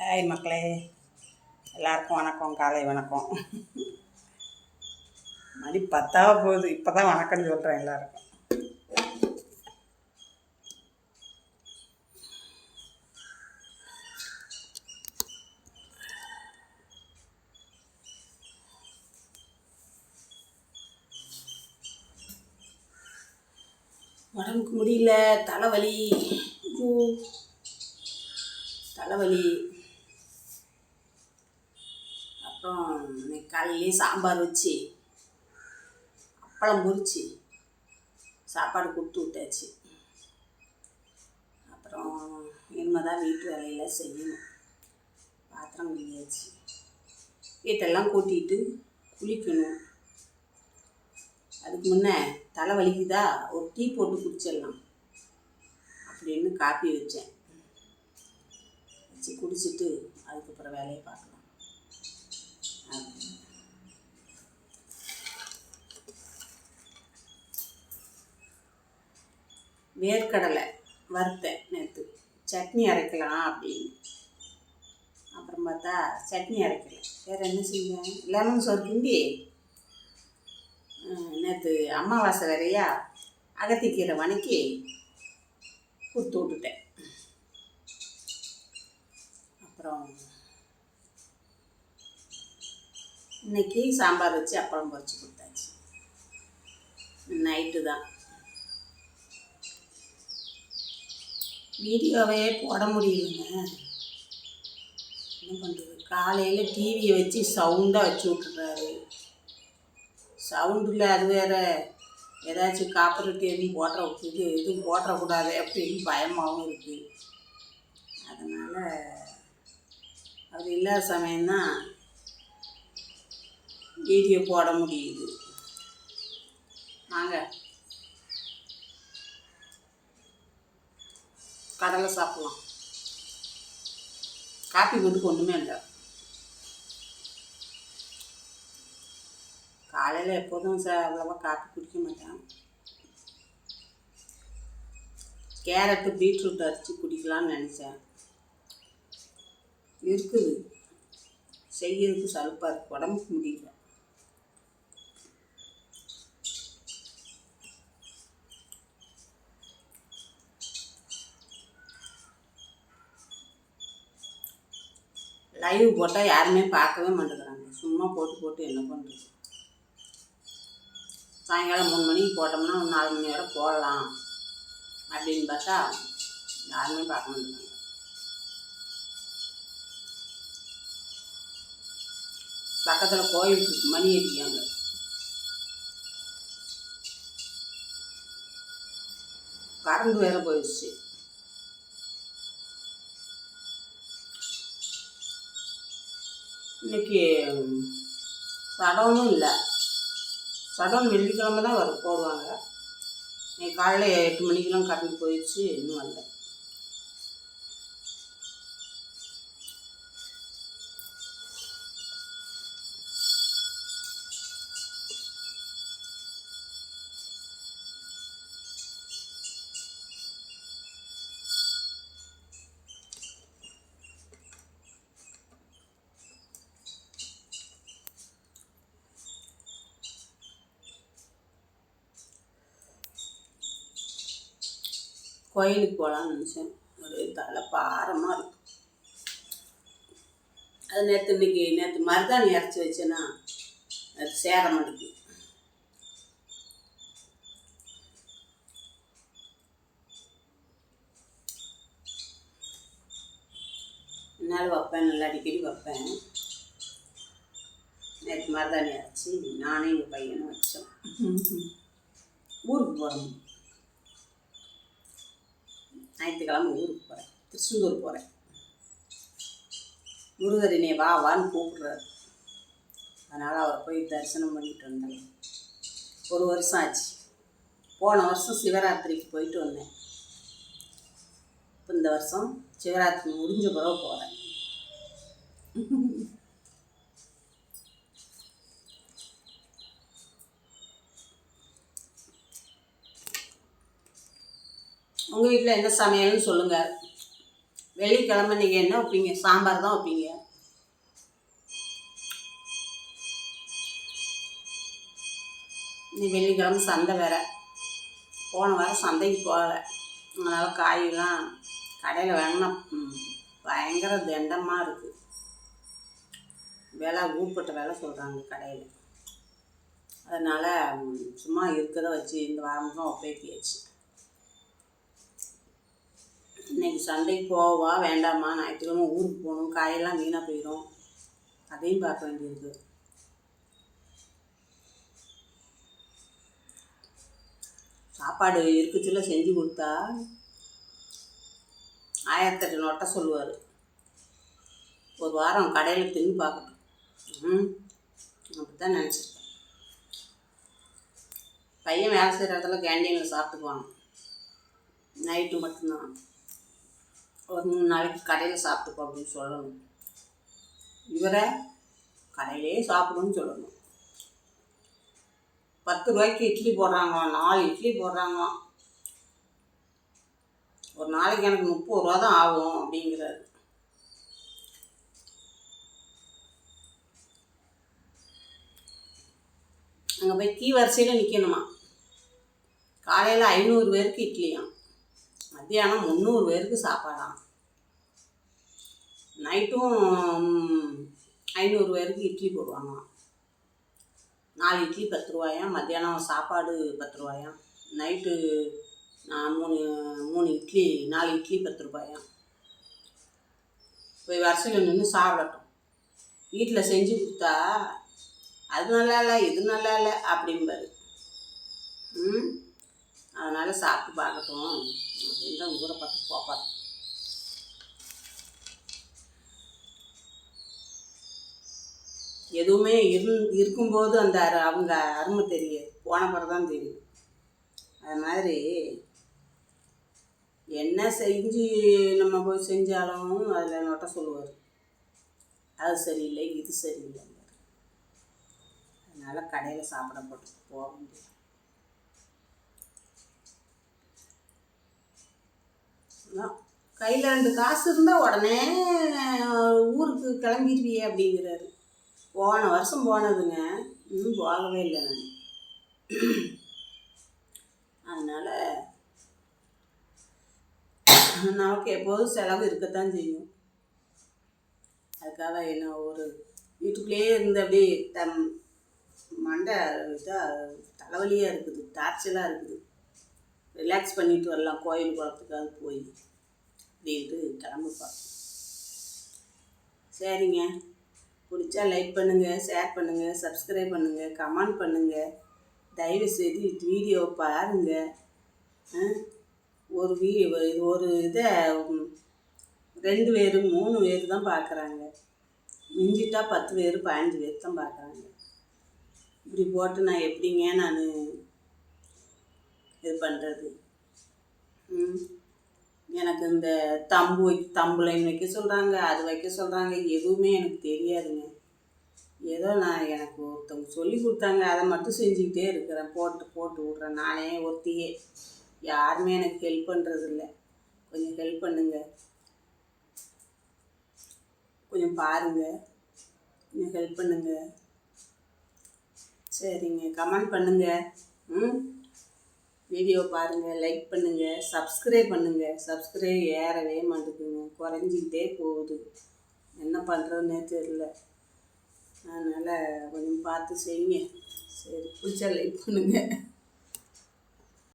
Hi மக்களே, எல்லாருக்கும் வணக்கம். காலை வணக்கம். மணி 10 போகுது. இப்போ தான் வணக்கம்னு சொல்கிறேன் எல்லாருக்கும். உடம்புக்கு முடியல, தலைவலி, தலைவலி. அப்புறம் இன்னைக்கு காலையிலேயே சாம்பார் வச்சு அப்பளம் பொரிச்சு சாப்பாடு கொடுத்து விட்டாச்சு. அப்புறம் இனிமேல் தான் வீட்டு வேலையெல்லாம் செய்யணும். பாத்திரம் கழுவியாச்சு, வீட்டெல்லாம் கூட்டிகிட்டு குளிக்கணும். அதுக்கு முன்னே தலை வலிக்குதா, ஒரு டீ போட்டு குடிச்சிடலாம் அப்படின்னு காப்பி வச்சு குடிச்சிட்டு அதுக்கப்புறம் வேலையை பார்க்கலாம். வேர்க்கடலை வறுத்தேன் நேற்று, சட்னி அரைக்கலாம் அப்படின்னு. அப்புறம் பார்த்தா சட்னி அரைக்கலை. வேறு என்ன செஞ்சேன், லெமன் சோறு கிண்டி நேற்று அமாவாசை வேறையா அகத்திக்கீரை வணக்கி கொடுத்து விட்டுட்டேன். அப்புறம் இன்னைக்கு சாம்பார் வச்சு அப்பளம் பொரிச்சு கொடுத்தாச்சு. நைட்டு தான் வீடியோவே போட முடியலைங்க. என்ன பண்ணுறது, காலையில் டிவியை வச்சு சவுண்டாக வச்சு விட்டுறாரு. சவுண்டில் அது வேறு ஏதாச்சும் காப்பரேட் எதுவும் போட்டுறக்கூடாது அப்படின்னு பயமாகவும் இருக்குது. அதனால் அது இல்லாத சமயம்தான் வீடியோ போட முடியுது. நாங்கள் கடலை சாப்பிட்லாம். காப்பி போட்டு ஒன்றுமே இல்லை. காலையில் எப்போதும் அவ்வளோவா காப்பி குடிக்க மாட்டேன். கேரட்டு பீட்ரூட் அரைச்சி குடிக்கலான்னு நினச்சேன். இருக்குது, செய்யறதுக்கு சலுப்பாக இருக்குது, உடம்புக்கு முடியல. லைவ் போட்டால் யாருமே பார்க்கவே மாட்டேங்கிறாங்க. சும்மா போட்டு என்ன பண்ணுறது. சாயங்காலம் 3 மணிக்கு போட்டோம்னா ஒரு 4 மணி வரை போடலாம் அப்படின்னு பார்த்தா யாருமே பார்க்க மாட்டேங்கிறாங்க. பக்கத்தில் கோயிலுக்கு மணி அடிக்காங்க. கரண்ட் வேற போயிடுச்சு. இன்னைக்கு சடனும் இல்லை. சடன் வெள்ளிக்கிழமை தான் போடுவாங்க. இன்னைக்கு காலையில் 8 மணிக்கெலாம் கரண்ட் போயிடுச்சு, இன்னும் வரல. கோயிலுக்கு போகலான்னு நினச்சேன். ஒரு தலை பாரமாக இருக்கும். அது நேற்று மருதாணி அரைச்சி வச்சேன்னா அது சேர மாட்டேங்குது. என்னால் வைப்பேன், நல்லா அடிக்கடி வைப்பேன். நேற்று மருதாணி அரைச்சி நானே எங்கள் பையனும் வச்சோம். ஊருக்கு போகிறோம். ஞாயிற்றுக்கிழமை ஊருக்கு போகிறேன், திருச்செந்தூர் போகிறேன். முருகரினே வான்னு கூப்பிட்றாரு. அதனால் அவரை போய் தரிசனம் பண்ணிட்டு வந்தேன். 1 வருஷம் ஆச்சு. போன வருஷம் சிவராத்திரிக்கு போயிட்டு வந்தேன். இப்போ இந்த வருஷம் சிவராத்திரி முடிஞ்ச பிறகு போகிறேன். உங்கள் வீட்டில் என்ன சமையல்னு சொல்லுங்கள். வெள்ளிக்கிழமை நீங்கள் என்ன வைப்பீங்க? சாம்பார் தான் வைப்பீங்க. இன்னைக்கு வெள்ளிக்கிழமை சந்தை வேறு. போன வாரம் சந்தைக்கு போகலை, அதனால் காயெல்லாம் கடையில் வாங்கினா பயங்கர தண்டமாக இருக்குது. விலை ஊட்பட்ட விலை சொல்கிறாங்க கடையில். அதனால் சும்மா இருக்கிறத வச்சு இந்த வாரம் தான் ஒப்பேத்தியாச்சு. இன்றைக்கி சந்தைக்கு போவா வேண்டாமா? ஞாயிற்றுக்கிழமை ஊருக்கு போகணும், காயெல்லாம் வீணாக போயிடும், அதையும் பார்க்க வேண்டியிருக்கு. சாப்பாடு இருக்குச்சுல செஞ்சு கொடுத்தா 1008 நொட்டை சொல்லுவார். ஒரு வாரம் கடையில் தின்னு பார்க்கட்டும். அப்படி தான் நினச்சிருக்கேன். பையன் வேலை செய்கிற இடத்துல கேண்டீனில் சாப்பிட்டுக்குவாங்க. நைட்டு மட்டும்தான். ஒரு 3 நாளைக்கு கடையில் சாப்பிட்டுப்போம் அப்படின்னு சொல்லணும். இவரை கடையிலே சாப்பிடுன்னு சொல்லணும். 10 ரூபாய்க்கு இட்லி போடுறாங்க, 4 இட்லி போடுறாங்க. ஒரு நாளைக்கு எனக்கு 30 ரூபா தான் ஆகும் அப்படிங்கிறாரு. அங்கே போய் கீ வரிசையில் நிற்கணுமா. காலையில் 500 பேருக்கு இட்லியாம், மத்தியானம் 300 பேருக்கு சாப்பாடாம், நைட்டும் 500 பேருக்கு இட்லி போடுவாங்க. 4 இட்லி 10 ரூபாயாம், மத்தியானம் சாப்பாடு 10 ரூபாயாம், நைட்டு 3 இட்லி 4 இட்லி 10 ரூபாயாம். போய் வரிசையில் நின்று சாப்பிடட்டும். வீட்டில் செஞ்சு கொடுத்தா அது நல்லா இல்லை இது நல்லா இல்லை அப்படிம்பாரு. அதனால் சாப்பிட்டு பார்க்கட்டும் அப்படின்னு தான் ஊரை பார்த்து போப்பார். எதுவுமே இருக்கும்போது அந்த அவங்க அருமை தெரியாது, போன பிறகு தான் தெரியும். அது மாதிரி என்ன செஞ்சு நம்ம போய் செஞ்சாலும் அதில் நொட்ட சொல்லுவார், அது சரியில்லை இது சரியில்லை. அதனால் கடையில் சாப்பிட போட்டு போக முடியும். கையில் 2 காசு இருந்தால் உடனே ஊருக்கு கிளம்பிடுவியே அப்படிங்கிறாரு. போன வருஷம் போனதுங்க, இன்னும் போகவே இல்லை நான். அதனால் நமக்கு எப்போதும் செலவு இருக்கத்தான் செய்யும். அதுக்காக என்ன ஒரு வீட்டுக்குள்ளேயே இருந்து அப்படியே மண்டை இதாக தலைவலியாக இருக்குது, டார்ச்சலாக இருக்குது. ரிலாக்ஸ் பண்ணிட்டு வரலாம் கோயில் குளத்துக்காக போய் அப்படின்ட்டு கிளம்புப்பா. சரிங்க, பிடிச்சா லைக் பண்ணுங்கள், ஷேர் பண்ணுங்கள், சப்ஸ்கிரைப் பண்ணுங்கள், கமெண்ட் பண்ணுங்கள். தயவுசெய்து வீடியோ பாருங்கள். ஒரு இதை 2 பேர் 3 பேர் தான் பார்க்குறாங்க, மிஞ்சிட்டா 10 பேர் 15 பேர் தான் பார்க்குறாங்க. இப்படி போட்டு நான் எப்படிங்க நான் இது பண்ணுறது? எனக்கு இந்த தம்புலைன் வைக்க சொல்கிறாங்க, அது வைக்க சொல்கிறாங்க, எதுவுமே எனக்கு தெரியாதுங்க. ஏதோ எனக்கு ஒருத்தவங்க சொல்லி கொடுத்தாங்க, அதை மட்டும் செஞ்சுக்கிட்டே இருக்கிறேன், போட்டு விட்றேன். நானே ஒருத்தியே, யாருமே எனக்கு ஹெல்ப் பண்ணுறதில்ல. கொஞ்சம் ஹெல்ப் பண்ணுங்கள், கொஞ்சம் பாருங்கள், கொஞ்சம் ஹெல்ப் பண்ணுங்கள். சரிங்க, கமெண்ட் பண்ணுங்கள், வீடியோ பாருங்கள், லைக் பண்ணுங்கள், சப்ஸ்கிரைப் பண்ணுங்கள். சப்ஸ்கிரைப் ஏறவே மாட்டேங்குங்க, குறைஞ்சிக்கிட்டே போகுது. என்ன பண்ணுறதுன்னே தெரியல. அதனால் கொஞ்சம் பார்த்து செய்யுங்க. சரி, பிடிச்சா லைக் பண்ணுங்கள்.